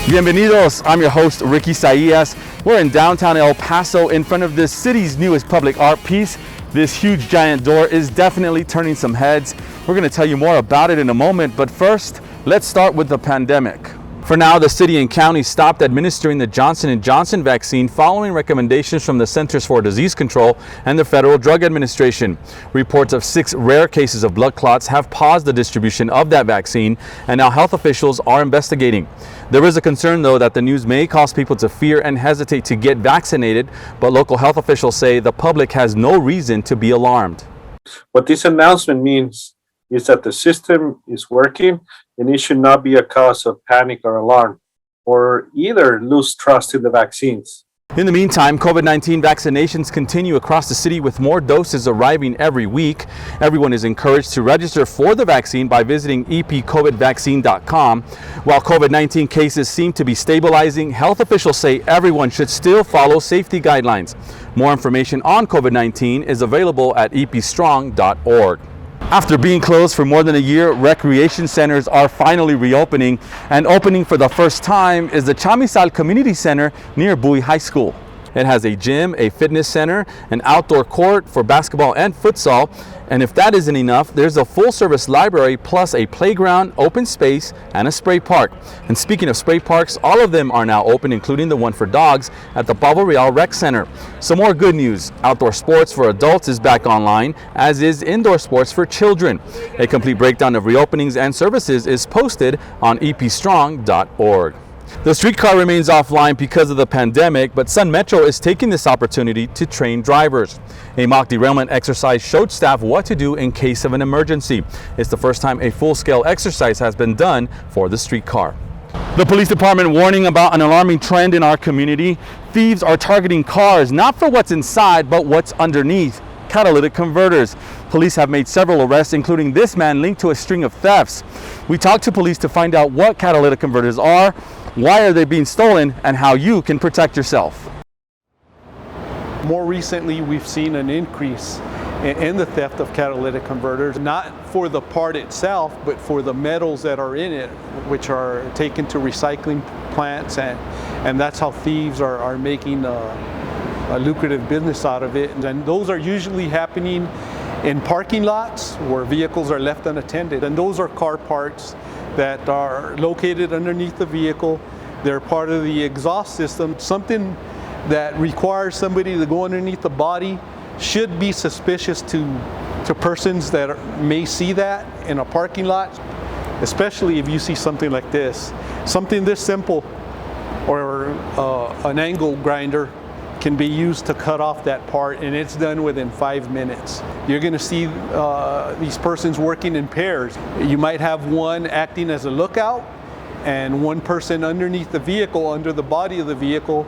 Bienvenidos, I'm your host Ricky Saillas. We're in downtown El Paso in front of the city's newest public art piece. This huge giant door is definitely turning some heads. We're going to tell you more about it in a moment, but first, let's start with the pandemic. For now, the city and county stopped administering the Johnson & Johnson vaccine following recommendations from the Centers for Disease Control and the Federal Drug Administration. Reports of 6 rare cases of blood clots have paused the distribution of that vaccine, and now health officials are investigating. There is a concern, though, that the news may cause people to fear and hesitate to get vaccinated, but local health officials say the public has no reason to be alarmed. What this announcement means is that the system is working, and it should not be a cause of panic or alarm, or either lose trust in the vaccines. In the meantime, COVID-19 vaccinations continue across the city with more doses arriving every week. Everyone is encouraged to register for the vaccine by visiting epcovidvaccine.com. While COVID-19 cases seem to be stabilizing, health officials say everyone should still follow safety guidelines. More information on COVID-19 is available at epstrong.org. After being closed for more than a year, recreation centers are finally reopening, and opening for the first time is the Chamizal Community Center near Bowie High School. It has a gym, a fitness center, an outdoor court for basketball and futsal, and if that isn't enough, there's a full-service library plus a playground, open space, and a spray park. And speaking of spray parks, all of them are now open, including the one for dogs at the Pavo Real Rec Center. Some more good news: outdoor sports for adults is back online, as is indoor sports for children. A complete breakdown of reopenings and services is posted on epstrong.org. The streetcar remains offline because of the pandemic, but Sun Metro is taking this opportunity to train drivers. A mock derailment exercise showed staff what to do in case of an emergency. It's the first time a full-scale exercise has been done for the streetcar. The police department warning about an alarming trend in our community. Thieves are targeting cars not for what's inside, but what's underneath: catalytic converters. Police have made several arrests, including this man linked to a string of thefts. We talked to police to find out what catalytic converters are, why are they being stolen, and how you can protect yourself. More recently, we've seen an increase in the theft of catalytic converters, not for the part itself, but for the metals that are in it, which are taken to recycling plants, and that's how thieves are making a lucrative business out of it. And those are usually happening in parking lots where vehicles are left unattended, and those are car parts that are located underneath the vehicle. They're part of the exhaust system. Something that requires somebody to go underneath the body should be suspicious to persons that may see that in a parking lot, especially if you see something like this. Something this simple, or an angle grinder, can be used to cut off that part, and it's done within 5 minutes. You're going to see these persons working in pairs. You might have one acting as a lookout and one person underneath the vehicle, under the body of the vehicle,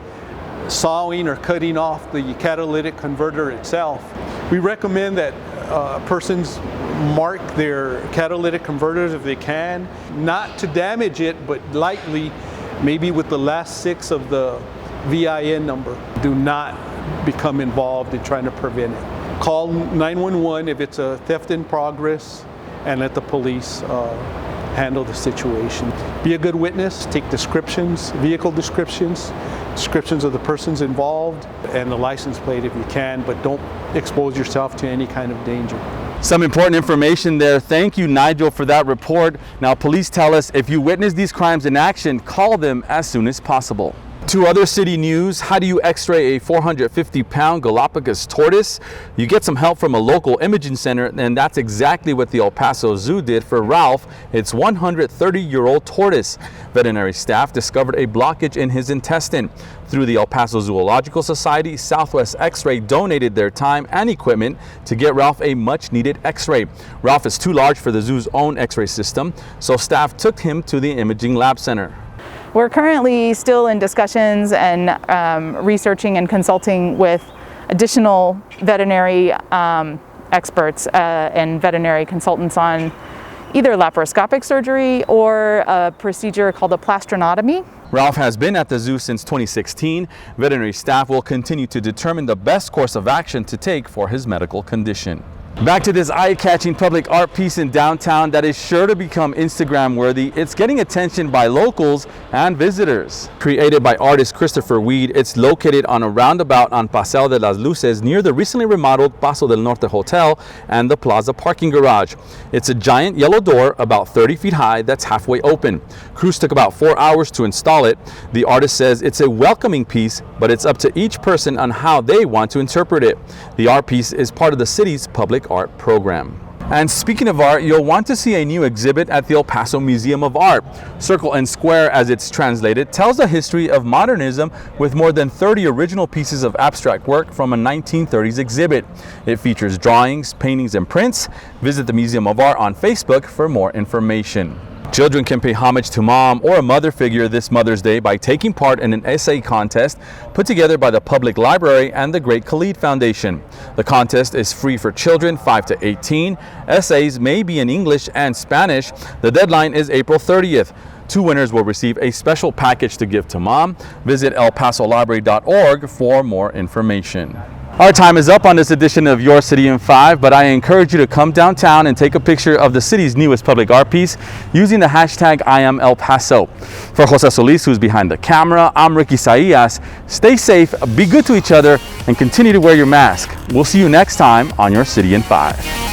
sawing or cutting off the catalytic converter itself. We recommend that persons mark their catalytic converters if they can, not to damage it, but lightly, maybe with the last 6 of the VIN number. Do not become involved in trying to prevent it. Call 911 if it's a theft in progress, and let the police handle the situation. Be a good witness. Take descriptions, vehicle descriptions of the persons involved, and the license plate if you can, but don't expose yourself to any kind of danger. Some important information there. Thank you, Nigel, for that report. Now, police tell us if you witness these crimes in action, call them as soon as possible. To other city news: how do you x-ray a 450-pound Galapagos tortoise? You get some help from a local imaging center, and that's exactly what the El Paso Zoo did for Ralph, its 130-year-old tortoise. Veterinary staff discovered a blockage in his intestine. Through the El Paso Zoological Society, Southwest X-Ray donated their time and equipment to get Ralph a much-needed x-ray. Ralph is too large for the zoo's own x-ray system, so staff took him to the imaging lab center. We're currently still in discussions and researching and consulting with additional veterinary experts and veterinary consultants on either laparoscopic surgery or a procedure called a plastinotomy. Ralph has been at the zoo since 2016. Veterinary staff will continue to determine the best course of action to take for his medical condition. Back to this eye-catching public art piece in downtown that is sure to become Instagram worthy. It's getting attention by locals and visitors. Created by artist Christopher Weed, it's located on a roundabout on Paseo de las Luces near the recently remodeled Paso del Norte Hotel and the Plaza parking garage. It's a giant yellow door about 30 feet high that's halfway open. Crews took about 4 hours to install it. The artist says it's a welcoming piece, but it's up to each person on how they want to interpret it. The art piece is part of the city's public art program. And speaking of art, you'll want to see a new exhibit at the El Paso Museum of Art. Circle and Square, as it's translated, tells the history of modernism with more than 30 original pieces of abstract work from a 1930s exhibit. It features drawings, paintings, and prints. Visit the Museum of Art on Facebook for more information. Children can pay homage to mom or a mother figure this Mother's Day by taking part in an essay contest put together by the Public Library and the Great Khalid Foundation. The contest is free for children 5 to 18. Essays may be in English and Spanish. The deadline is April 30th. 2 winners will receive a special package to give to mom. Visit elpasolibrary.org for more information. Our time is up on this edition of Your City in 5, but I encourage you to come downtown and take a picture of the city's newest public art piece using the hashtag #IamElPaso. For Jose Solis, who's behind the camera, I'm Ricky Saillas. Stay safe, be good to each other, and continue to wear your mask. We'll see you next time on Your City in 5.